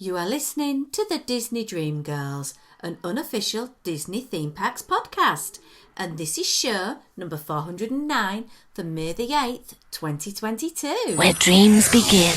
You are listening to the Disney Dream Girls, an unofficial Disney Theme Parks podcast, and this is show number 409 for May the 8th, 2022. Where dreams begin.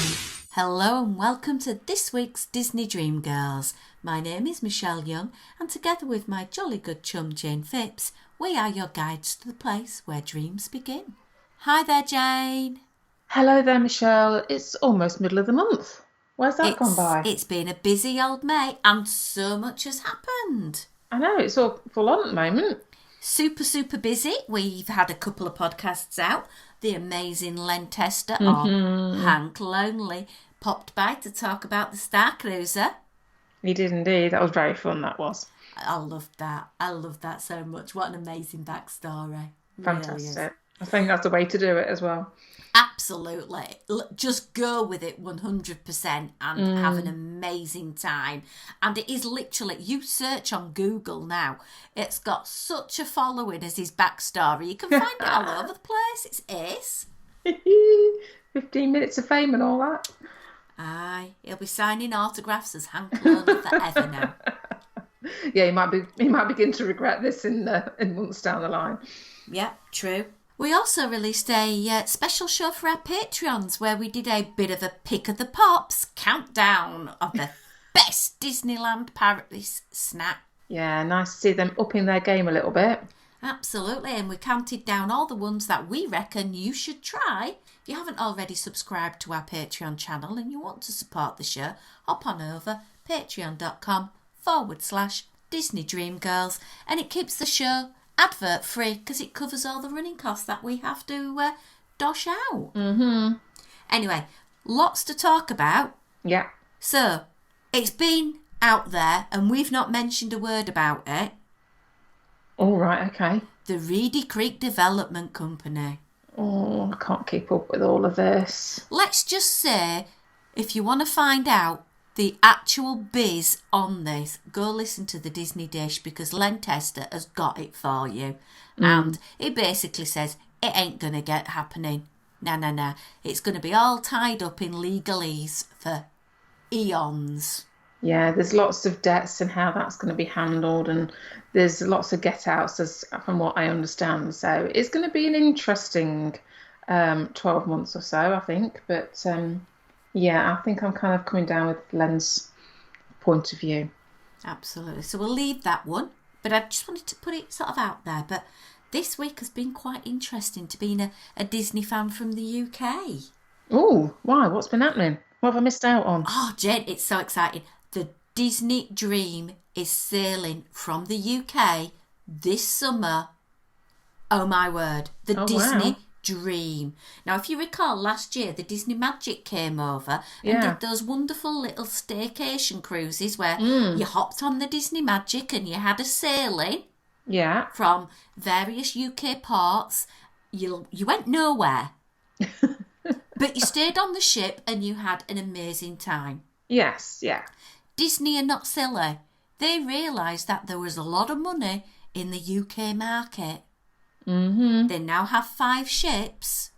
Hello and welcome to this week's Disney Dream Girls. My name is Michelle Young, and together with my jolly good chum Jane Phipps, we are your guides to the place where dreams begin. Hi there, Jane. Hello there, Michelle. It's almost middle of the month. Where's that gone by? It's been a busy old May and so much has happened. I know, it's all full on at the moment. Super busy. We've had a couple of podcasts out. The amazing Len Tester or Hank Lonely popped by to talk about the Star Cruiser. He did indeed. That was very fun, that was. I loved that. I loved that so much. What an amazing backstory. Fantastic. Really, I think that's the way to do it as well. Absolutely. Just go with it 100% and have an amazing time. And it is literally, you search on Google now, it's got such a following as his backstory. You can find it all over the place. It's ace. 15 minutes of fame and all that. Aye, he'll be signing autographs as Hank Lonely forever now. Yeah, he might begin to regret this in months down the line. Yeah, true. We also released a special show for our Patreons where we did a bit of a pick of the pops countdown of the best Disneyland Paris snack. Yeah, nice to see them upping their game a little bit. Absolutely, and we counted down all the ones that we reckon you should try. If you haven't already subscribed to our Patreon channel and you want to support the show, hop on over patreon.com/Disney Dream Girls, and it keeps the show advert free because it covers all the running costs that we have to dosh out. Anyway, lots to talk about. Yeah. So, it's been out there and we've not mentioned a word about it. All right, okay. The Reedy Creek Development Company. Oh, I can't keep up with all of this. Let's just say, if you want to find out the actual biz on this, go listen to the Disney Dish because Len Tester has got it for you. And it basically says it ain't going to get happening. Nah. It's going to be all tied up in legalese for eons. Yeah, there's lots of debts and how that's going to be handled, and there's lots of get-outs from what I understand. So it's going to be an interesting 12 months or so, I think. But yeah, I think I'm kind of coming down with Len's point of view. Absolutely. So we'll leave that one. But I just wanted to put it sort of out there. But this week has been quite interesting to being a Disney fan from the UK. Oh, why? What's been happening? What have I missed out on? Oh, Jen, it's so exciting. The Disney Dream is sailing from the UK this summer. Oh, my word. The Disney Dream. Now, if you recall, last year, the Disney Magic came over and did those wonderful little staycation cruises where you hopped on the Disney Magic and you had a sailing from various UK ports. You went nowhere. But you stayed on the ship and you had an amazing time. Yes, yeah. Disney are not silly. They realised that there was a lot of money in the UK market. They now have 5 ships.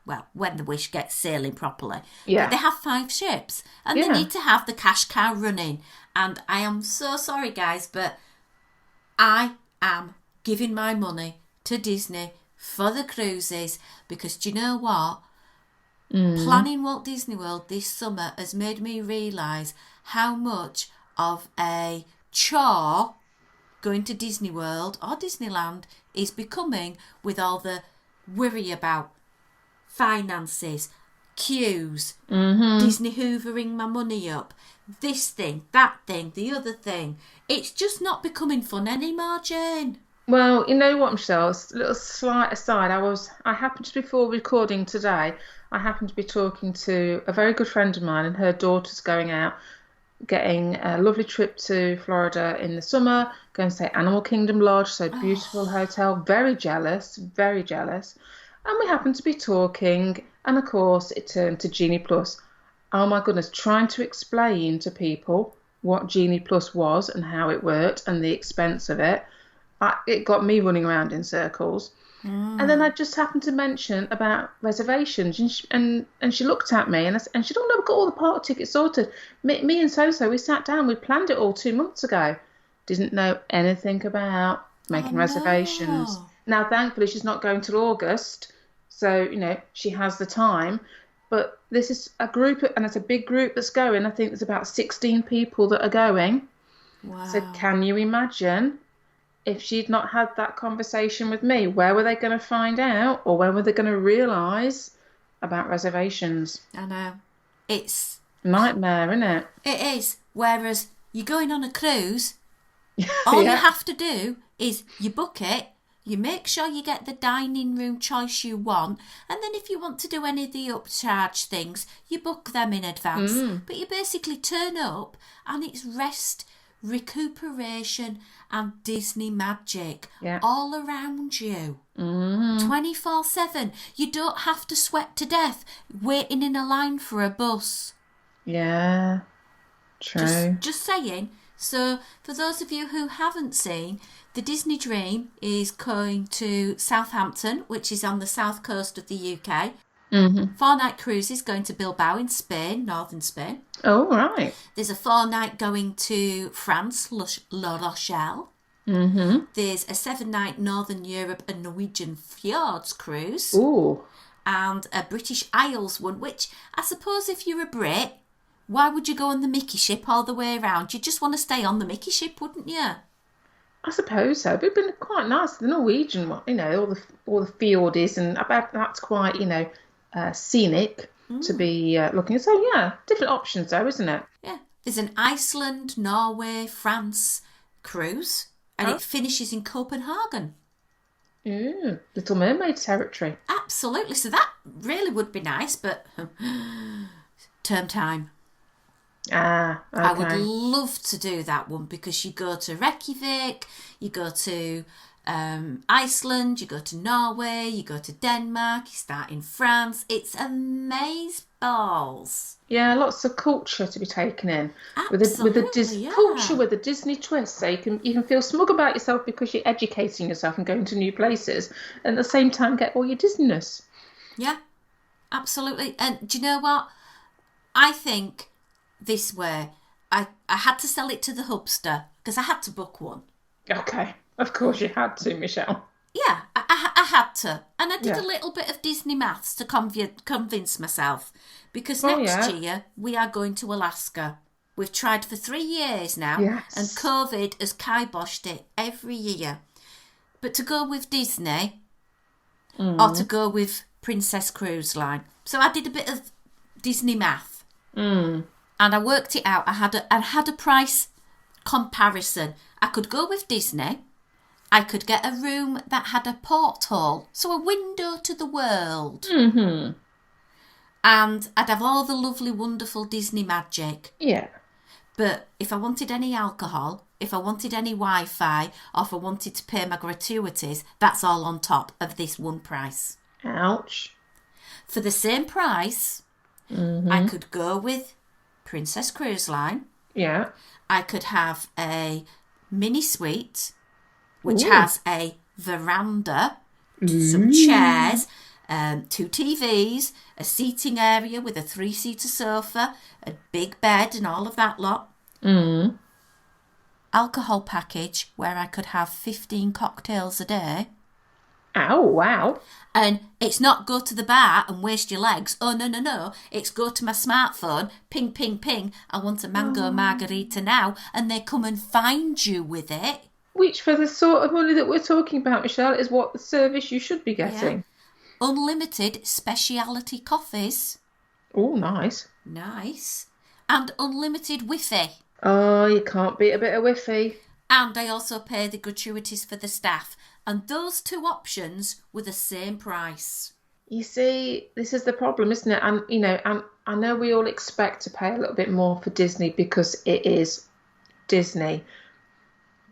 Well, when the Wish gets sailing properly. Yeah. But they have 5 ships. And they need to have the cash cow running. And I am so sorry, guys, but I am giving my money to Disney for the cruises because do you know what? Planning Walt Disney World this summer has made me realise how much of a chore going to Disney World or Disneyland is becoming with all the worry about finances, queues, Disney hoovering my money up, this thing, that thing, the other thing. It's just not becoming fun anymore, Jane. Well, you know what, Michelle? A little slight aside. I happened to, before recording today, I happened to be talking to a very good friend of mine, and her daughter's going out, getting a lovely trip to Florida in the summer, going to stay at Animal Kingdom Lodge, so beautiful hotel, very jealous. And we happened to be talking, and of course it turned to Genie Plus. Oh my goodness, trying to explain to people what Genie Plus was and how it worked and the expense of it. It got me running around in circles. And then I just happened to mention about reservations, and she looked at me and she said, "Oh no, we've got all the park tickets sorted. Me and So, we sat down, we planned it all 2 months ago. Didn't know anything about Oh making reservations. no. Now, thankfully, she's not going till August, so she has the time. But this is a group, and it's a big group that's going. I think there's about 16 people that are going. So Wow. can you imagine? If she'd not had that conversation with me, where were they going to find out, or when were they going to realise about reservations? I know. It's Nightmare, isn't it? it is. Whereas you're going on a cruise, all you Yeah. have to do is you book it, you make sure you get the dining room choice you want, and then if you want to do any of the upcharge things, you book them in advance. But you basically turn up and it's rest, recuperation, and Disney magic Yeah. all around you. 24/7. You don't have to sweat to death waiting in a line for a bus. Yeah. True. Just saying. So, for those of you who haven't seen, the Disney Dream is going to Southampton, which is on the south coast of the UK. 4-night cruise is going to Bilbao in Spain, northern Spain. Oh, right. There's a 4-night going to France, La Rochelle. There's a 7-night Northern Europe and Norwegian Fjords cruise. Ooh. And a British Isles one, which I suppose if you're a Brit, why would you go on the Mickey ship all the way around? You just want to stay on the Mickey ship, wouldn't you? I suppose so, but it'd been quite nice. The Norwegian one, all the fjords, and I bet that's quite, scenic to be looking at. So yeah, different options though, isn't it? Yeah. There's an Iceland, Norway, France cruise, and Oh. it finishes in Copenhagen. Ooh, Little Mermaid territory. Absolutely. So that really would be nice, but term time. Ah, okay. I would love to do that one because you go to Reykjavik, you go to Iceland, you go to Norway, you go to Denmark, you start in France. It's amaze balls. Yeah, lots of culture to be taken in Absolutely, yeah. culture with a Disney twist. So you can feel smug about yourself because you're educating yourself and going to new places, and at the same time get all your Disneyness. Yeah, absolutely. And do you know what? I think this way, I had to sell it to the hubster because I had to book one. Okay, of course you had to, Michelle. Yeah, I had to. And I did Yeah. a little bit of Disney maths to convince myself. Because Oh, next yeah. year, we are going to Alaska. We've tried for 3 years now. Yes. And COVID has kiboshed it every year. But to go with Disney, or to go with Princess Cruise Line. So I did a bit of Disney math. And I worked it out. I had a price comparison. I could go with Disney. I could get a room that had a porthole, so a window to the world. And I'd have all the lovely, wonderful Disney magic. Yeah. But if I wanted any alcohol, if I wanted any Wi-Fi, or if I wanted to pay my gratuities, that's all on top of this one price. Ouch. For the same price, I could go with Princess Cruise Line. Yeah. I could have a mini suite, which Ooh. has a veranda, some chairs, 2 TVs, a seating area with a 3-seater sofa, a big bed and all of that lot. Alcohol package where I could have 15 cocktails a day. Oh, wow. And it's not go to the bar and waste your legs. Oh, no. It's go to my smartphone, ping, ping, ping. I want a mango margarita now. And they come and find you with it. Which, for the sort of money that we're talking about, Michelle, is what the service you should be getting. Unlimited speciality coffees. Oh, nice. Nice. And unlimited Wi-Fi. Oh, you can't beat a bit of Wi-Fi. And I also pay the gratuities for the staff. And those 2 options were the same price. You see, this is the problem, isn't it? And, and I know we all expect to pay a little bit more for Disney because it is Disney.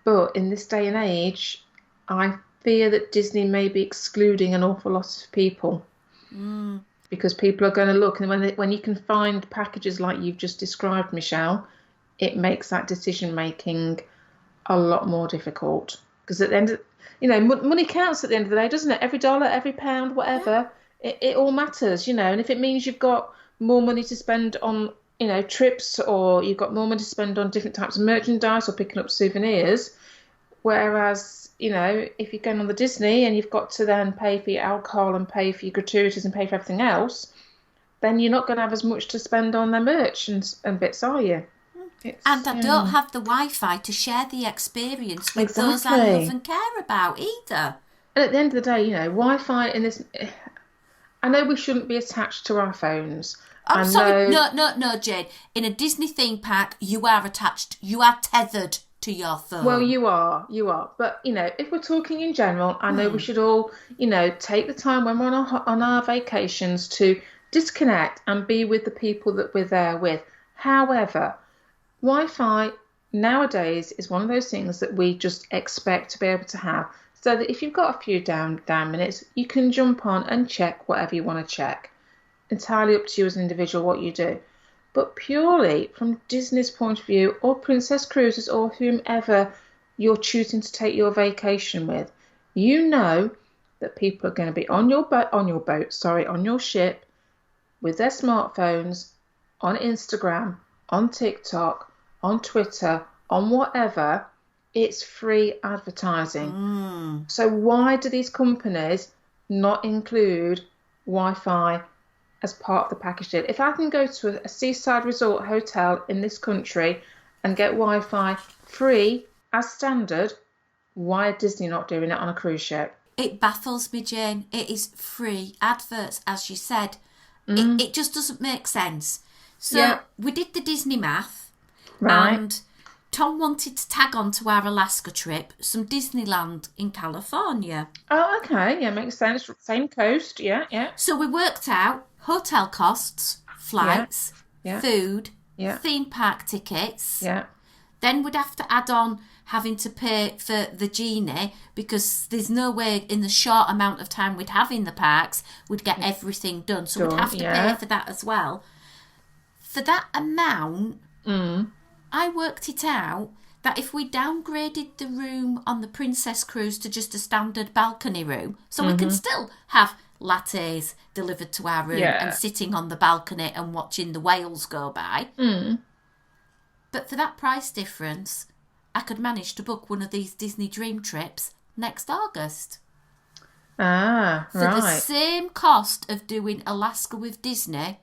But in this day and age, I fear that Disney may be excluding an awful lot of people. Because people are going to look, and when you can find packages like you've just described, Michelle, it makes that decision making a lot more difficult. Because at the end of, money counts at the end of the day, doesn't it? Every dollar, every pound, whatever, it all matters, and if it means you've got more money to spend on, trips, or you've got more money to spend on different types of merchandise or picking up souvenirs, whereas, if you're going on the Disney and you've got to then pay for your alcohol and pay for your gratuities and pay for everything else, then you're not going to have as much to spend on their merch and bits, are you? And I don't have the Wi-Fi to share the experience with those I love and care about either. And at the end of the day, Wi-Fi in this... I know we shouldn't be attached to our phones. I'm sorry, no, Jane. In a Disney theme park, you are attached. You are tethered to your phone. Well, you are. But, if we're talking in general, I know we should all, take the time when we're on our vacations to disconnect and be with the people that we're there with. However, Wi-Fi nowadays is one of those things that we just expect to be able to have, so that if you've got a few down minutes, you can jump on and check whatever you want to check. Entirely up to you as an individual what you do. But purely from Disney's point of view, or Princess Cruises, or whomever you're choosing to take your vacation with, that people are going to be on your ship, with their smartphones, on Instagram, on TikTok, on Twitter, on whatever. It's free advertising. So why do these companies not include Wi-Fi as part of the package deal? If I can go to a seaside resort hotel in this country and get Wi-Fi free as standard, why are Disney not doing it on a cruise ship? It baffles me, Jane. It is free adverts, as you said. It just doesn't make sense. So we did the Disney math, and Tom wanted to tag on to our Alaska trip some Disneyland in California. Oh, okay. Yeah, makes sense. Same coast. Yeah. So we worked out hotel costs, flights, food, theme park tickets. Yeah. Then we'd have to add on having to pay for the genie, because there's no way in the short amount of time we'd have in the parks we'd get everything done. So we'd have to pay for that as well. For that amount, I worked it out that if we downgraded the room on the Princess Cruise to just a standard balcony room, so we can still have lattes delivered to our room and sitting on the balcony and watching the whales go by. But for that price difference, I could manage to book one of these Disney Dream trips next August. For the same cost of doing Alaska with Disney,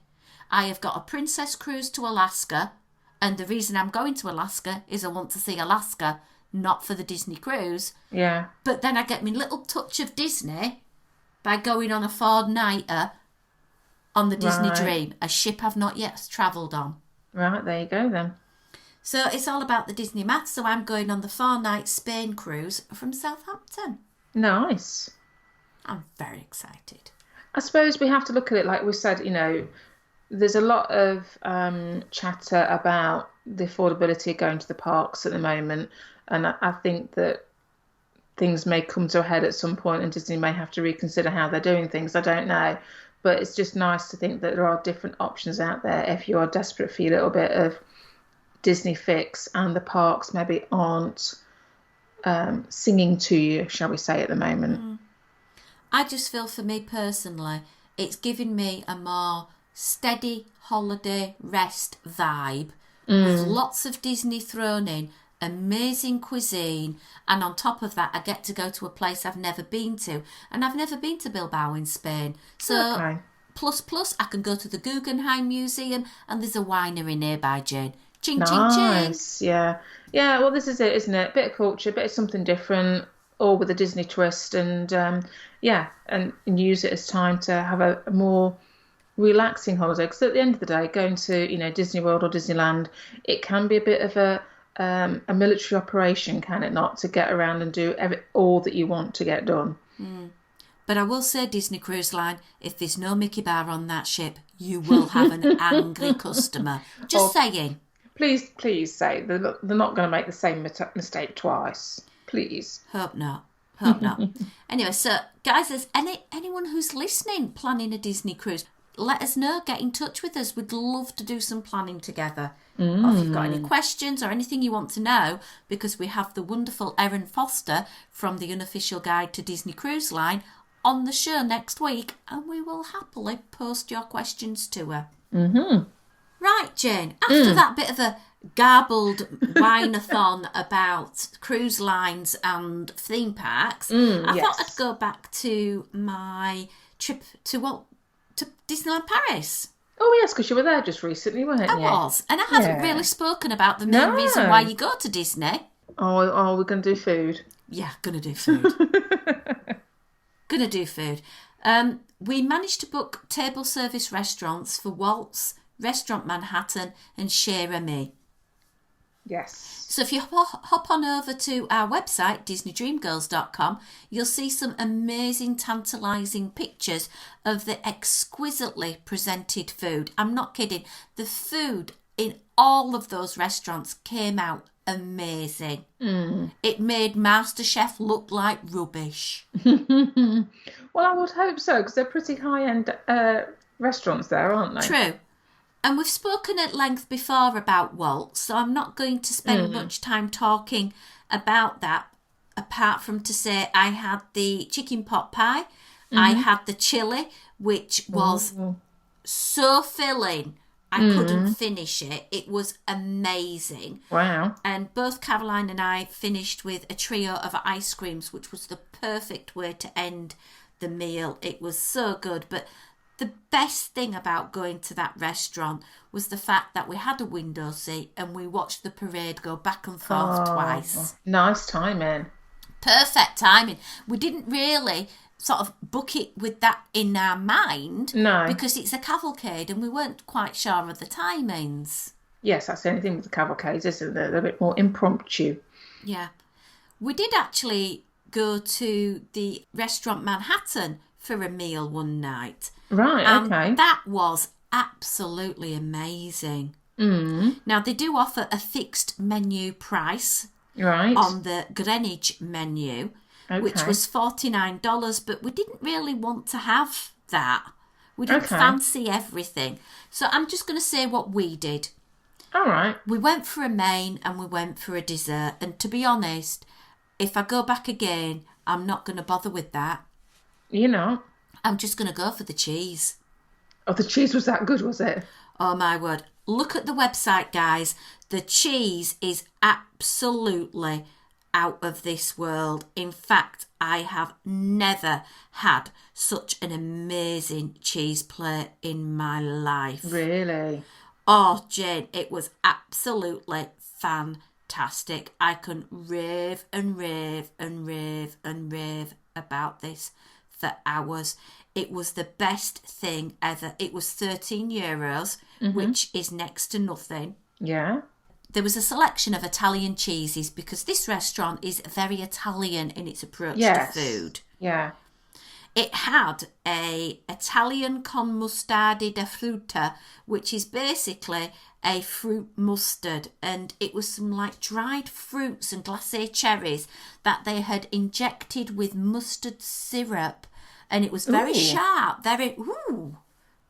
I have got a Princess Cruise to Alaska, and the reason I'm going to Alaska is I want to see Alaska, not for the Disney cruise. Yeah. But then I get my little touch of Disney by going on a 4-nighter on the Disney Dream, a ship I've not yet travelled on. Right, there you go then. So it's all about the Disney math. So I'm going on the 4-night Spain cruise from Southampton. Nice. I'm very excited. I suppose we have to look at it like we said, there's a lot of chatter about the affordability of going to the parks at the moment. And I think that things may come to a head at some point and Disney may have to reconsider how they're doing things. I don't know. But it's just nice to think that there are different options out there if you are desperate for your little bit of Disney fix and the parks maybe aren't singing to you, shall we say, at the moment. I just feel for me personally, it's giving me a more steady holiday rest vibe with lots of Disney thrown in, amazing cuisine, and on top of that I get to go to a place I've never been to, and I've never been to Bilbao in Spain. So plus I can go to the Guggenheim Museum, and there's a winery nearby, Jane. Ching, nice. Ching, ching. Yeah, well, this is it, isn't it? Bit of culture, bit of something different, all with a Disney twist, and and use it as time to have a more relaxing holiday. Because at the end of the day, going to Disney World or Disneyland, it can be a bit of a military operation, can it not, to get around and do all that you want to get done. But I will say, Disney Cruise Line, if there's no Mickey Bar on that ship, you will have an angry customer. Just saying. Please say they're not going to make the same mistake twice. Please. Hope not. Anyway, so guys, is anyone who's listening planning a Disney cruise? let us know. Get in touch with us. We'd love to do some planning together. Or if you've got any questions or anything you want to know, because we have the wonderful Erin Foster from the Unofficial Guide to Disney Cruise Line on the show next week, and we will happily post your questions to her. Right, Jane, after that bit of a garbled whine-a-thon about cruise lines and theme parks, I thought I'd go back to my trip to Disneyland Paris. Oh, yes, because you were there just recently, weren't you? I was, and I haven't really spoken about the main reason why you go to Disney. Oh, we're going to do food. Yeah, gonna do food. Gonna do food. We managed to book table service restaurants for Waltz, Restaurant Manhattan and Chez Remy. Yes. So if you hop on over to our website, disneydreamgirls.com, you'll see some amazing, tantalising pictures of the exquisitely presented food. I'm not kidding. The food in all of those restaurants came out amazing. It made MasterChef look like rubbish. Well, I would hope so, because they're pretty high-end restaurants there, aren't they? True. And we've spoken at length before about Waltz, so I'm not going to spend much time talking about that, apart from to say I had the chicken pot pie, I had the chili, which was so filling, I couldn't finish it. It was amazing. Wow. And both Caroline and I finished with a trio of ice creams, which was the perfect way to end the meal. It was so good, but the best thing about going to that restaurant was the fact that we had a window seat and we watched the parade go back and forth twice. Nice timing. Perfect timing. We didn't really sort of book it with that in our mind. No. Because it's a cavalcade and we weren't quite sure of the timings. Yes, that's the only thing with the cavalcades, isn't it? They're a bit more impromptu. Yeah. We did actually go to the Restaurant Manhattan for a meal one night. Right, okay. That was absolutely amazing. Now, they do offer a fixed menu price on the Greenwich menu, which was $49, but we didn't really want to have that. We didn't fancy everything. So I'm just going to say what we did. All right. We went for a main and we went for a dessert. And to be honest, if I go back again, I'm not going to bother with that. You know. I'm just going to go for the cheese. Oh, the cheese was that good, was it? Oh, my word. Look at the website, guys. The cheese is absolutely out of this world. In fact, I have never had such an amazing cheese plate in my life. Really? Oh, Jane, it was absolutely fantastic. I can rave and rave and rave and rave about this for hours. It was the best thing ever. It was €13, which is next to nothing. Yeah. There was a selection of Italian cheeses because this restaurant is very Italian in its approach to food. Yeah. It had a Italian con mustard da frutta, which is basically a fruit mustard, and it was some like dried fruits and glacé cherries that they had injected with mustard syrup, and it was very sharp, very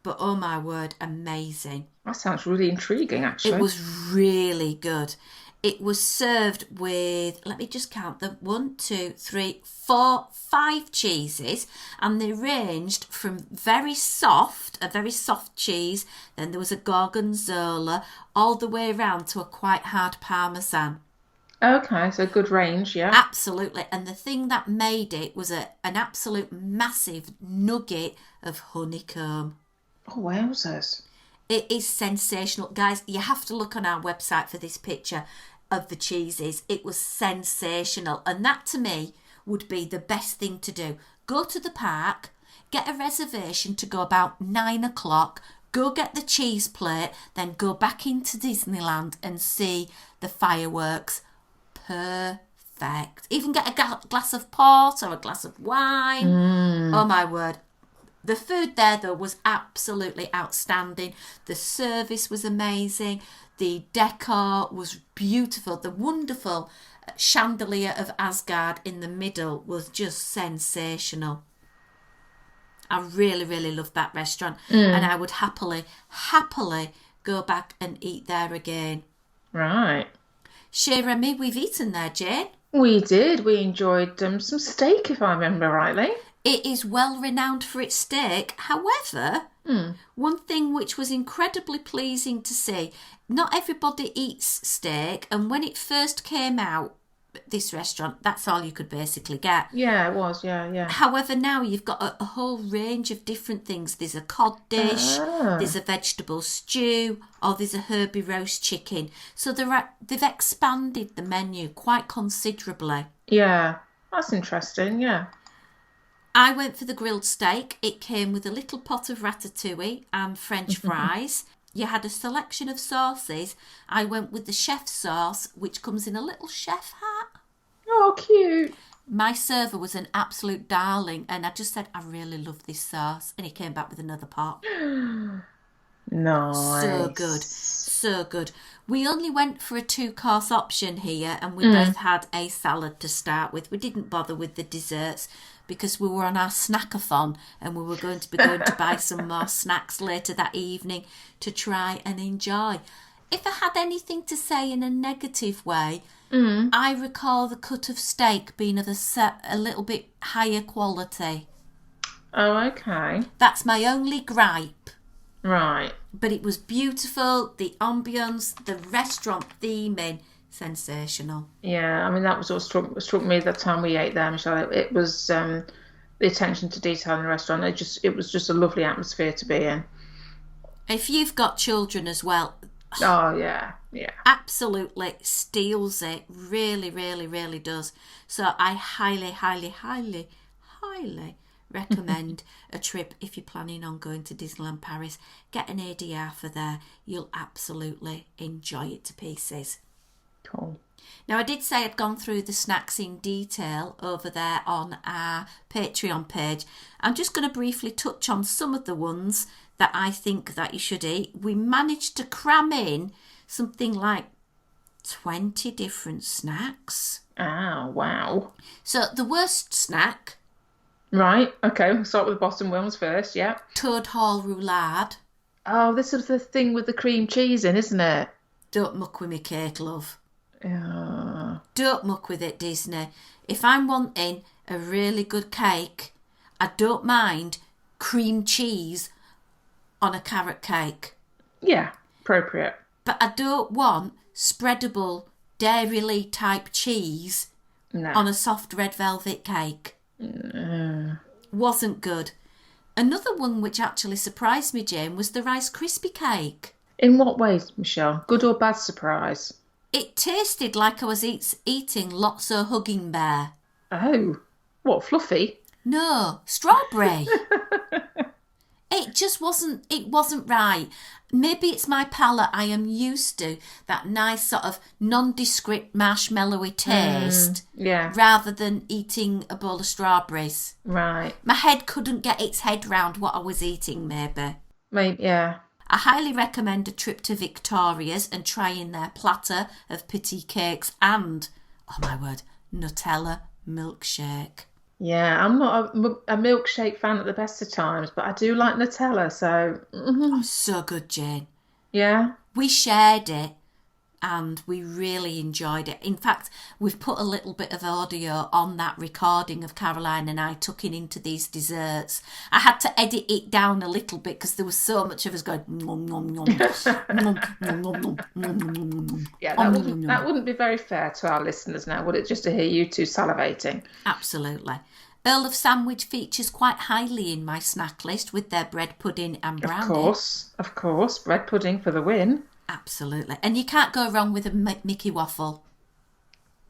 but oh my word, amazing. That sounds really intriguing, actually. It was really good. It was served with, let me just count them, 1, 2, 3, 4, 5 cheeses, and they ranged from a very soft cheese, then there was a gorgonzola, all the way around to a quite hard parmesan. Okay, so good range, yeah. Absolutely, and the thing that made it was an absolute massive nugget of honeycomb. Oh, wowzers. It is sensational. Guys, you have to look on our website for this picture of the cheeses. It was sensational. And that, to me, would be the best thing to do. Go to the park, get a reservation to go about 9 o'clock, go get the cheese plate, then go back into Disneyland and see the fireworks. Perfect. Even get a glass of port or a glass of wine. Oh, my word. The food there, though, was absolutely outstanding. The service was amazing. The decor was beautiful. The wonderful chandelier of Asgard in the middle was just sensational. I really, really loved that restaurant. And I would happily go back and eat there again. Right. Shira and me, we've eaten there, Jane. We did. We enjoyed some steak, if I remember rightly. It is well renowned for its steak. However, one thing which was incredibly pleasing to see, not everybody eats steak, and when it first came out, this restaurant, that's all you could basically get. Yeah, it was. Yeah. However, now you've got a whole range of different things. There's a cod dish, there's a vegetable stew, or there's a herby roast chicken. So they've expanded the menu quite considerably. Yeah, that's interesting, yeah. I went for the grilled steak. It came with a little pot of ratatouille and French fries. You had a selection of sauces. I went with the chef sauce, which comes in a little chef hat. Oh, cute. My server was an absolute darling, and I just said, I really love this sauce. And he came back with another pot. Nice. So good. So good. We only went for a 2-course option here, and we both had a salad to start with. We didn't bother with the desserts because we were on our snackathon, and we were going to buy some more snacks later that evening to try and enjoy. If I had anything to say in a negative way, I recall the cut of steak being of a little bit higher quality. Oh, okay. That's my only gripe. Right. But it was beautiful, the ambience, the restaurant theming, sensational. Yeah, I mean, that was what struck me the time we ate there, Michelle. It was the attention to detail in the restaurant. It was just a lovely atmosphere to be in. If you've got children as well, oh yeah, absolutely steals it. Really, really, really does. So I highly, highly, highly, highly recommend a trip if you're planning on going to Disneyland Paris. Get an ADR for there. You'll absolutely enjoy it to pieces. Cool. Now, I did say I'd gone through the snacks in detail over there on our Patreon page. I'm just going to briefly touch on some of the ones that I think that you should eat. We managed to cram in something like 20 different snacks. Oh, wow. So the worst snack... Right, okay, we'll start with the bottom ones first, yeah. Toad Hall Roulade. Oh, this is the thing with the cream cheese in, isn't it? Don't muck with me cake, love. Don't muck with it, Disney. If I'm wanting a really good cake, I don't mind cream cheese on a carrot cake. Yeah, appropriate. But I don't want spreadable Dairy type cheese on a soft red velvet cake. Wasn't good. Another one which actually surprised me, Jane, was the Rice Krispie cake. In what ways, Michelle? Good or bad surprise? It tasted like I was eating Lotso Hugging Bear. Oh, what, fluffy? No, strawberry. It just wasn't right. Maybe it's my palate. I am used to that nice sort of nondescript marshmallowy taste rather than eating a bowl of strawberries. Right. My head couldn't get its head round what I was eating, maybe. Maybe, yeah. I highly recommend a trip to Victoria's and trying their platter of petit cakes and, oh my word, Nutella milkshake. Yeah, I'm not a milkshake fan at the best of times, but I do like Nutella, so... Oh, so good, Jane. Yeah? We shared it and we really enjoyed it. In fact, we've put a little bit of audio on that recording of Caroline and I tucking into these desserts. I had to edit it down a little bit because there was so much of us going... Nom, nom, nom, nom, nom, nom, nom, nom, nom. Yeah, that wouldn't be very fair to our listeners now, would it, just to hear you two salivating? Absolutely. Earl of Sandwich features quite highly in my snack list with their bread pudding and brownie. Of course. Bread pudding for the win. Absolutely. And you can't go wrong with a Mickey waffle.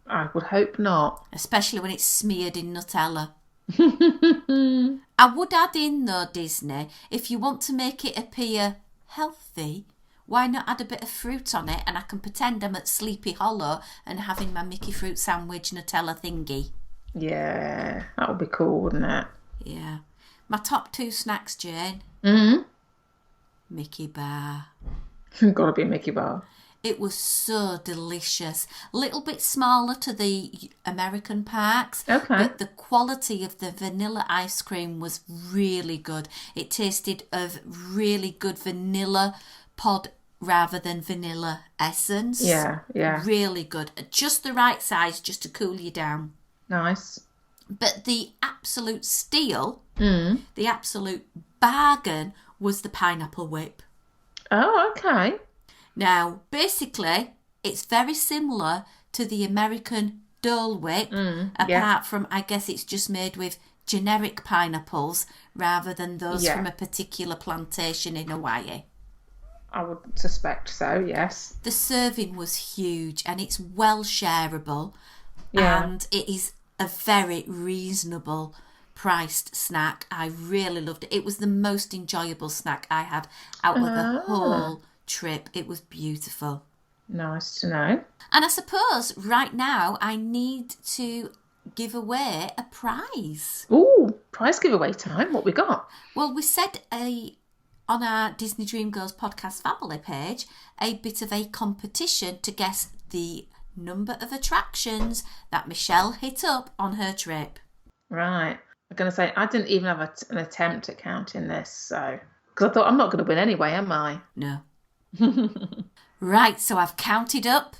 I would hope not. Especially when it's smeared in Nutella. I would add in, though, Disney, if you want to make it appear healthy, why not add a bit of fruit on it and I can pretend I'm at Sleepy Hollow and having my Mickey fruit sandwich Nutella thingy. Yeah, that would be cool, wouldn't it? Yeah. My top 2 snacks, Jane. Mm-hmm. Mickey bar. Got to be a Mickey bar. It was so delicious. A little bit smaller to the American parks. Okay. But the quality of the vanilla ice cream was really good. It tasted of really good vanilla pod rather than vanilla essence. Yeah. Really good. Just the right size just to cool you down. Nice. But the absolute steal, the absolute bargain was the pineapple whip. Oh, okay. Now, basically, it's very similar to the American Dole Whip, apart from, I guess it's just made with generic pineapples rather than those from a particular plantation in Hawaii. I would suspect so, yes. The serving was huge and it's well shareable, and it is a very reasonable priced snack. I really loved it. It was the most enjoyable snack I had out of the whole trip. It was beautiful. Nice to know. And I suppose right now I need to give away a prize. Ooh, prize giveaway time. What we got? Well, we said on our Disney Dream Girls podcast family page a bit of a competition to guess the number of attractions that Michelle hit up on her trip. Right. I'm going to say I didn't even have an attempt at counting this, so because I thought I'm not going to win anyway, am I? No. Right, so I've counted up.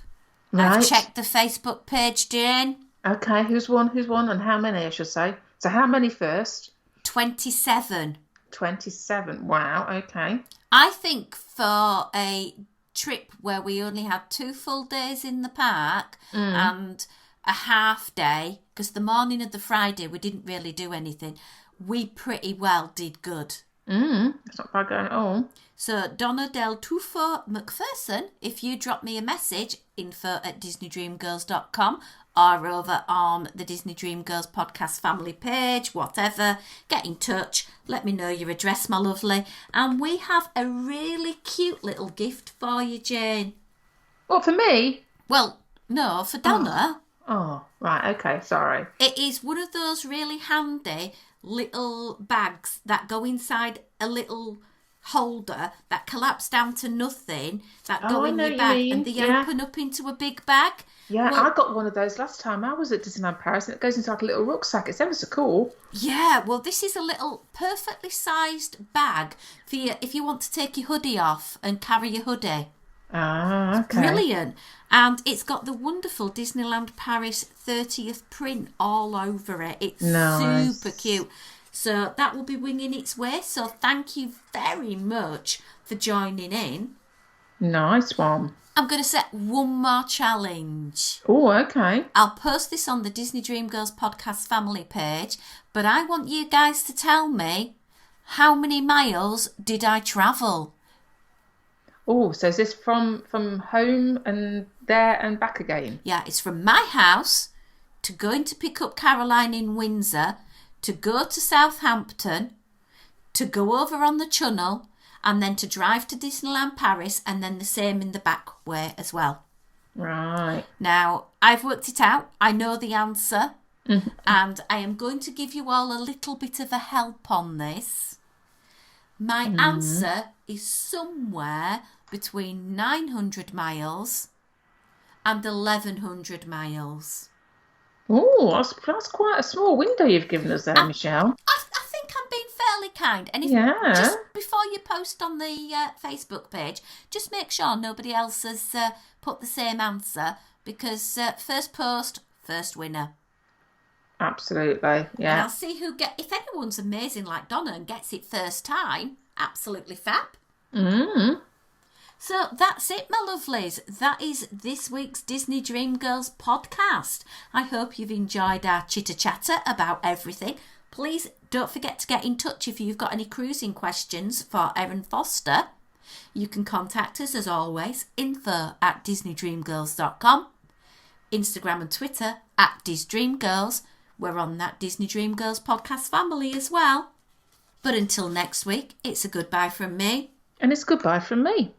Right. I've checked the Facebook page, Jane. Okay, who's won, and how many, I should say. So how many first? 27. 27. Wow, okay. I think for a trip where we only had 2 full days in the park and a half day, because the morning of the Friday we didn't really do anything, we pretty well did good. That's not bad going at all. So Donna Del Tufo McPherson, if you drop me a message, info@disneydreamgirls.com or over on the Disney Dream Girls podcast family page, whatever, get in touch, let me know your address, my lovely, and we have a really cute little gift for you, Jane. What, for me? Well, no, for Donna. Oh, right, okay, sorry. It is one of those really handy little bags that go inside a little holder that collapse down to nothing, that go in your bag and they open up into a big bag. Yeah, well, I got one of those last time I was at Disneyland Paris, and it goes into like a little rucksack. It's ever so cool. Yeah, well, this is a little perfectly sized bag for you if you want to take your hoodie off and carry your hoodie. Ah, okay. Brilliant. And it's got the wonderful Disneyland Paris 30th print all over it. It's nice. Super cute. So that will be winging its way. So thank you very much for joining in. Nice one. I'm going to set one more challenge. Oh, okay. I'll post this on the Disney Dream Girls podcast family page, but I want you guys to tell me, how many miles did I travel? Oh, so is this from home and there and back again? Yeah, it's from my house to going to pick up Caroline in Windsor, to go to Southampton, to go over on the Channel, and then to drive to Disneyland Paris, and then the same in the back way as well. Right. Now, I've worked it out. I know the answer. And I am going to give you all a little bit of a help on this. My answer is somewhere between 900 miles and 1,100 miles. Oh, that's quite a small window you've given us there, Michelle. I think I'm being fairly kind. And if just before you post on the Facebook page, just make sure nobody else has put the same answer, because first post, first winner. Absolutely, yeah. And I'll see if anyone's amazing like Donna and gets it first time, absolutely fab. So that's it, my lovelies. That is this week's Disney Dream Girls podcast. I hope you've enjoyed our chitter-chatter about everything. Please don't forget to get in touch if you've got any cruising questions for Erin Foster. You can contact us, as always, info@disneydreamgirls.com, Instagram and Twitter @DisDreamGirls. We're on that Disney Dream Girls podcast family as well. But until next week, it's a goodbye from me. And it's goodbye from me.